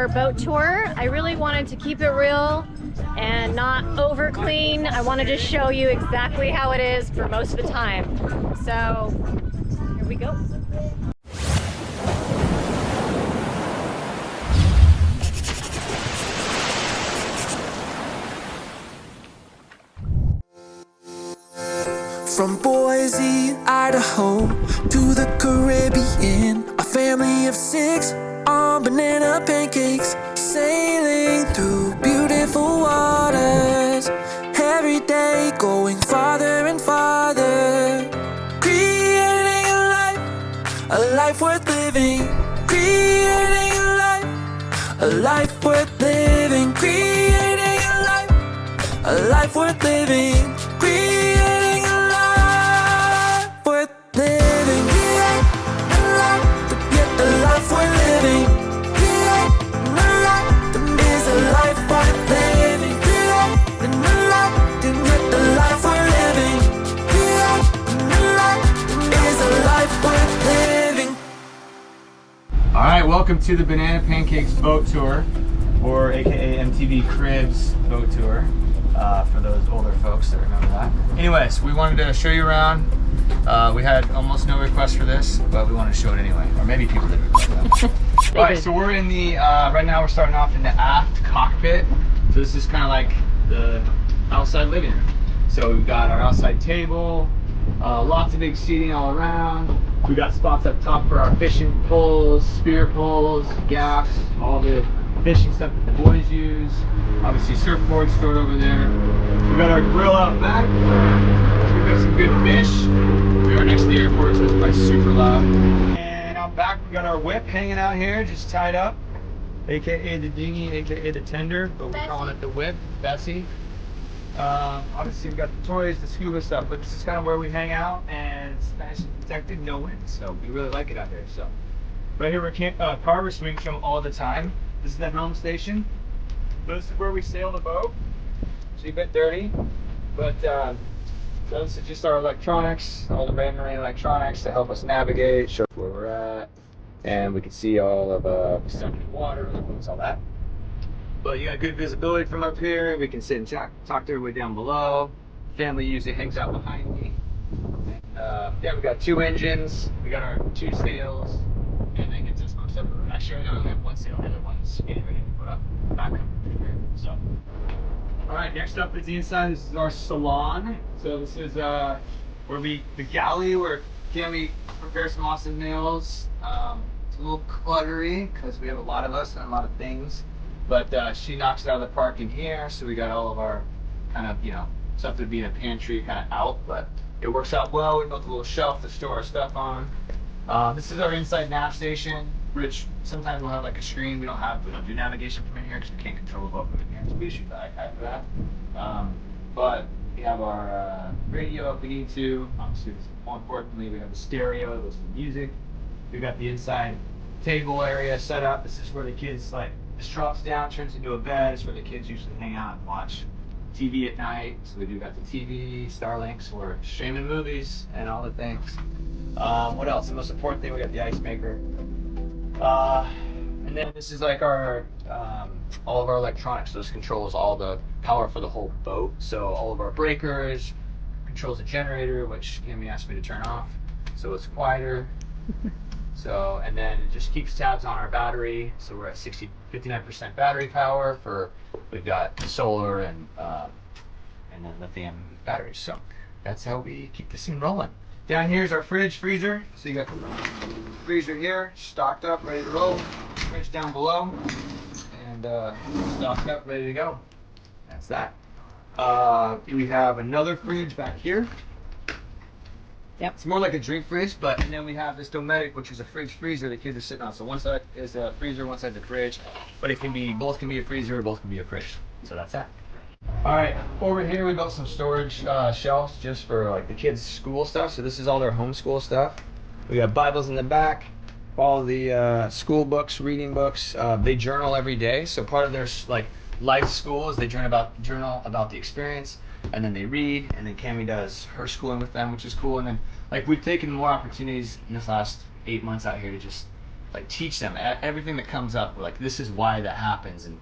our boat tour. I really wanted to keep it real and not over clean. I want to just show you exactly how it is for most of the time. So here we go. From Boise, Idaho to the Caribbean, a family of 6 on banana pancakes, sailing through beautiful waters, every day going farther and farther, creating a life worth living, creating a life worth living, creating a life worth living, creating a life worth living, create a life to get the life we're living, create a life that is a life worth living, create a life to get the life we're living, create a life that is a life worth living. Alright, welcome to the Banana Pancakes boat tour, or aka MTV Cribs boat tour. For those older folks that remember that. Anyways, we wanted to show you around. We had almost no requests for this, but we wanted to show it anyway. Or maybe people did request that. Alright, so we're in the, right now we're starting off in the aft cockpit. So this is kind of like the outside living room. So we've got our outside table, lots of big seating all around. We got spots up top for our fishing poles, spear poles, gaffs, all the fishing stuff that the boys use. Obviously surfboards stored over there. We got our grill out back. We've got some good fish. We are next to the airport, so it's probably super loud. And out back we got our whip hanging out here, just tied up. AKA the dinghy, AKA the tender, but we're calling it the whip, Bessie. Obviously we've got the toys, the scuba stuff, but this is kind of where we hang out, and it's nice and protected, no wind, so we really like it out here. So right here we're carver swing film all the time. This is the helm station. This is where we sail the boat. It's a bit dirty, but so this is just our electronics, all the marine electronics to help us navigate, show where we're at, and we can see all of the stuff in the water, all that. But you got good visibility from up here. We can sit and talk to everybody down below. Family usually hangs out behind me. And, yeah, we got 2 engines. We got our 2 sails. And that gets us most of it. Actually, I only have 1 sail. The other one's getting ready to put up back up. So, all right. Next up is the inside. This is our salon. So this is where the galley, where Cammy prepares some awesome meals. It's a little cluttery because we have a lot of us and a lot of things. But she knocks it out of the park in here, so we got all of our kind of, stuff to be in a pantry kind of out, but it works out well. We built a little shelf to store our stuff on. This is our inside nav station, which sometimes we'll have like a screen. We don't do navigation from in here because we can't control the boat from in here, so we shoot the iPad for that. But we have our radio if we need to. Obviously, more importantly, we have the stereo with some music. We've got the inside table area set up. This is where the kids this drops down, turns into a bed. It's where the kids usually hang out and watch TV at night. So we do got the TV, Starlinks, we're streaming movies and all the things. What else? The most important thing, we got the ice maker. And then this is like our all of our electronics. So this controls all the power for the whole boat. So all of our breakers, controls the generator, which Amy asked me to turn off, so it's quieter. So, and then it just keeps tabs on our battery. So we're at 59% battery power we've got solar and then lithium batteries. So that's how we keep this thing rolling. Down here is our fridge, freezer. So you got the freezer here, stocked up, ready to roll. Fridge down below, and stocked up, ready to go. That's that. We have another fridge back here. Yep. It's more like a drink fridge, and then we have this Dometic, which is a fridge freezer the kids are sitting on. So one side is a freezer, one side the fridge, but both can be a freezer, both can be a fridge. So that's that. All right, over here we built some storage shelves just for like the kids' school stuff. So this is all their homeschool stuff. We got Bibles in the back, all the school books, reading books. They journal every day, so part of their life school is they journal about the experience. And then they read, and then Cammy does her schooling with them, which is cool. And then we've taken more opportunities in this last 8 months out here to just like teach them everything that comes up. Like this is why that happens, and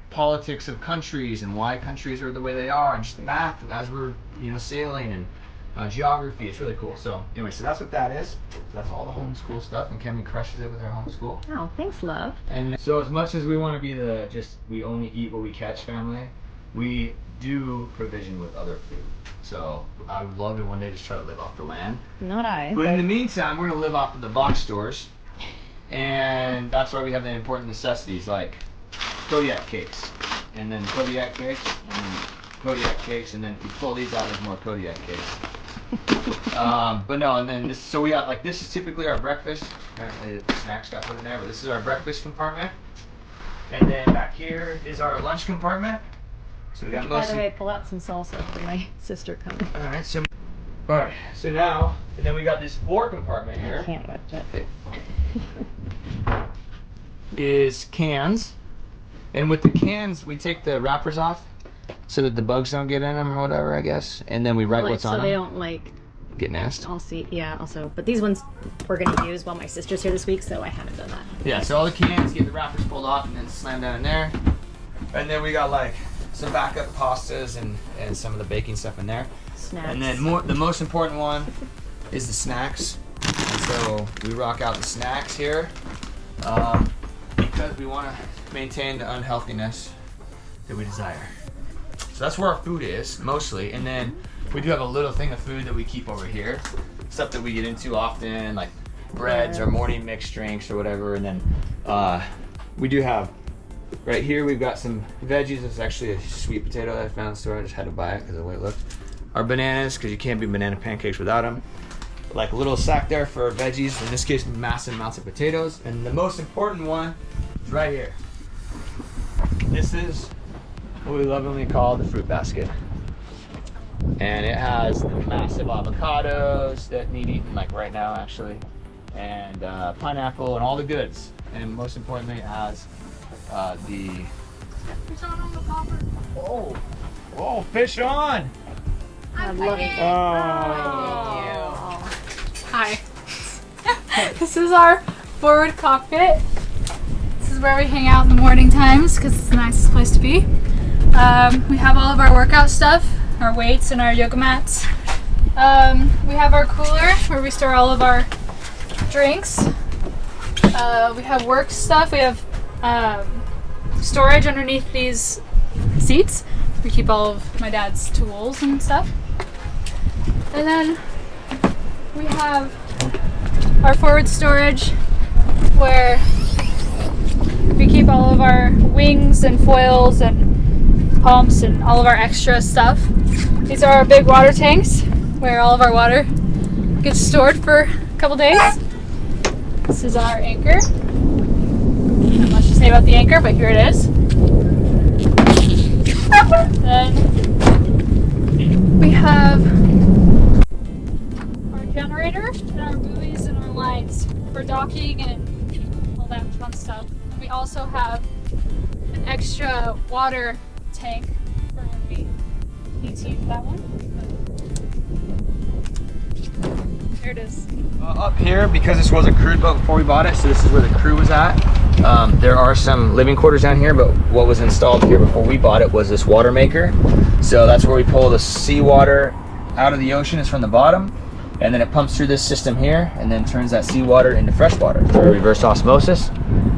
politics of countries and why countries are the way they are, and just math as we're sailing, and geography. It's really cool. So anyway, so that's what that is. That's all the homeschool stuff, and Kemi crushes it with her homeschool. Oh, thanks, love. And so as much as we want to be the we only eat what we catch family, we do provision with other food. So I would love to one day just try to live off the land. Not I. But in the meantime, we're gonna live off of the box stores, and that's why we have the important necessities like Kodiak cakes, and then Kodiak cakes, and Kodiak cakes, and then if you pull these out, there's more Kodiak cakes. But no, and then so we got this is typically our breakfast. Apparently the snacks got put in there, but this is our breakfast compartment. And then back here is our lunch compartment. So we got By the way, pull out some salsa for my sister coming. Alright, so now, and then we got this floor compartment here. Can't whip it. Is cans. And with the cans, we take the wrappers off so that the bugs don't get in them or whatever, I guess. And then we write what's on them. So they don't get nasty. I'll see. Yeah, also. But these ones we're going to use while my sister's here this week, so I haven't done that. Yeah, so all the cans, get the wrappers pulled off and then slam down in there. And then we got some backup pastas and some of the baking stuff in there. Snacks. And then the most important one is the snacks. And so we rock out the snacks here because we want to maintain the unhealthiness that we desire. So that's where our food is mostly, and then we do have a little thing of food that we keep over here, stuff that we get into often, like breads or morning mixed drinks or whatever. And then we do have right here, we've got some veggies. It's actually a sweet potato that I found in the store. I just had to buy it because of the way it looked. Our bananas, because you can't be banana pancakes without them. Like a little sack there for veggies, in this case massive amounts of potatoes. And the most important one is right here. This is what we lovingly call the fruit basket. And it has the massive avocados that need eaten right now actually, and pineapple and all the goods. And most importantly, it has the... Fish on the popper. Oh, fish on! I love it. Oh. Hi. This is our forward cockpit. This is where we hang out in the morning times because it's the nicest place to be. We have all of our workout stuff, our weights and our yoga mats. We have our cooler where we store all of our drinks. We have work stuff. We have storage underneath these seats. We keep all of my dad's tools and stuff. And then we have our forward storage where we keep all of our wings and foils and pumps and all of our extra stuff. These are our big water tanks where all of our water gets stored for a couple days. This is our anchor. Not much to say about the anchor, but here it is. Then we have our generator and our buoys and our lines for docking and all that fun stuff. And we also have an extra water tank for when we need to use that one. There it is. Up here, because this was a crewed boat before we bought it, so this is where the crew was at. There are some living quarters down here, but what was installed here before we bought it was this water maker. So that's where we pull the seawater out of the ocean. It's from the bottom, and then it pumps through this system here and then turns that seawater into fresh water through reverse osmosis.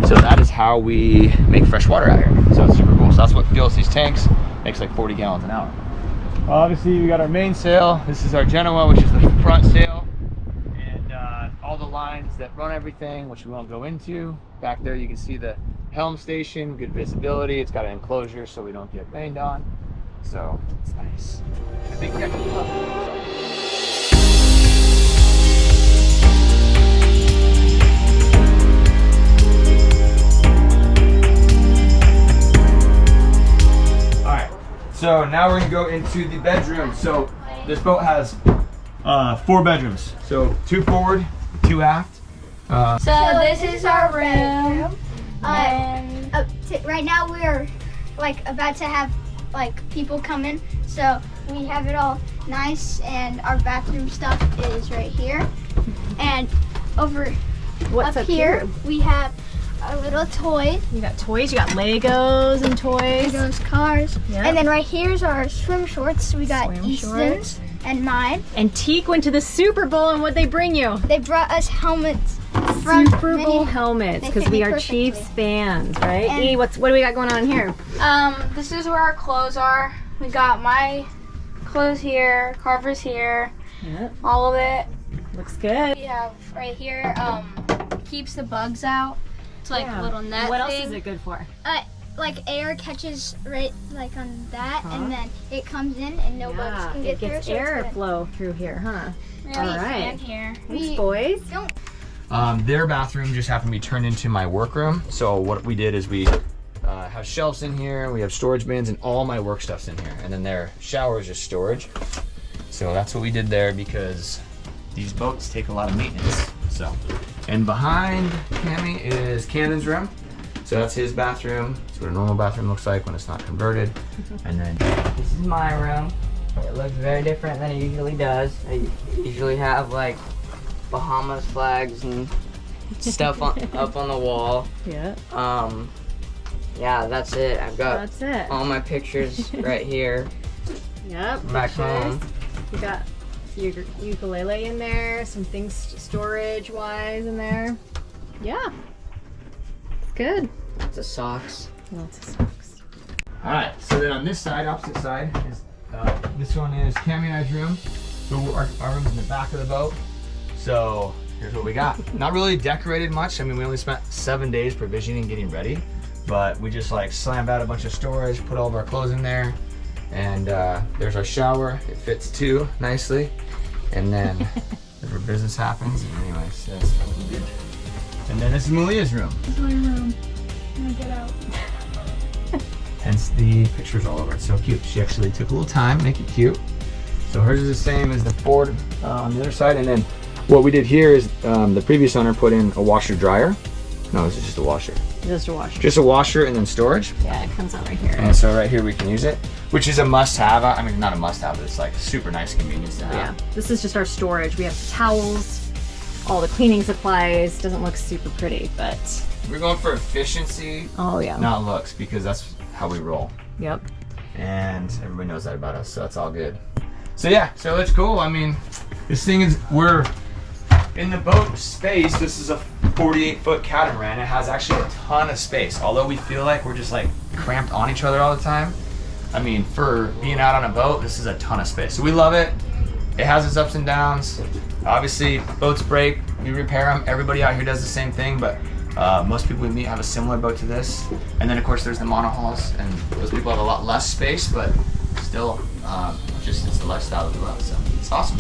So that is how we make fresh water out here. So it's super cool. So that's what fuels these tanks. Makes like 40 gallons an hour. Obviously we got our main sail. This is our Genoa, which is the front sail. And all the lines that run everything, which we won't go into. Back there you can see the helm station, good visibility. It's got an enclosure so we don't get rained on. So it's nice. I think we got to keep up. So now we're gonna go into the bedroom. So this boat has 4 bedrooms. So 2 forward, 2 aft. So this is our room. Right now we're about to have people come in. So we have it all nice, and our bathroom stuff is right here. And over What's up here? We have our little toys. You got toys, you got Legos and toys. Those cars. Yep. And then right here's our swim shorts. We got Swim Easton's and mine. And Teak went to the Super Bowl, and what'd they bring you? They brought us helmets. From Super Bowl helmets, They because fit we me are perfectly. Chiefs fans, right? And- E, what do we got going on here? This is where our clothes are. We got my clothes here, Carver's here, Yep. all of it. Looks good. We have right here, keeps the bugs out. It's like a little net What else thing. is it good for? Like air catches right like on that, Huh? and then it comes in and no bugs Yeah, can it get through. gets So it's good. airflow through here, huh? Yeah, All we right. stand here. Thanks, boys. Their bathroom just happened to be turned into my workroom. So what we did is we have shelves in here, we have storage bins, and all my work stuff's in here. And then their shower is just storage. So that's what we did there because these boats take a lot of maintenance. So, and behind Cammy is Camden's room. So that's his bathroom. That's what a normal bathroom looks like when it's not converted. And then This is my room. It looks very different than it usually does. I usually have like Bahamas flags and stuff up on the wall. Yeah. Yeah, that's it. I've got That's it. all my pictures right here. Yep. Back pictures. home. You got your ukulele in there, some things storage wise in there. Yeah. It's good. Lots of socks. Lots of socks. all right, so then on this side, opposite side, is this one is Cammy and I's room. So our room's in the back of the boat. So here's what we got. Not really decorated much. I mean, we only spent 7 days provisioning, getting ready, but we just like slammed out a bunch of storage, put all of our clothes in there, and there's our shower. It fits too nicely, and then whatever business happens. And anyways, that's what we did. And then this is Malia's room. This is my room. I'm gonna get out. Hence the pictures all over. It's so cute. She actually took a little time to make it cute. So hers is the same as the Ford on the other side. And then what we did here is the previous owner put in a washer dryer. No, this is just a washer. Just a washer. Just a washer and then storage. Yeah, it comes out right here. And so right here we can use it, which is a must-have. I mean, not a must-have, but it's like super nice convenience to have. Yeah, this is just our storage. We have towels, all the cleaning supplies. Doesn't look super pretty, but We're going for efficiency, oh yeah. not looks, because that's how we roll. Yep. And everybody knows that about us, so that's all good. So yeah, so it's cool. I mean, this thing is, we're in the boat space. This is a 48-foot catamaran. It has actually a ton of space. Although we feel like we're just like cramped on each other all the time, I mean, for being out on a boat, this is a ton of space. So we love it. It has its ups and downs. Obviously, boats break, we repair them. Everybody out here does the same thing, but most people we meet have a similar boat to this. And then of course there's the monohulls, and those people have a lot less space, but still, just it's the lifestyle that we love, so it's awesome.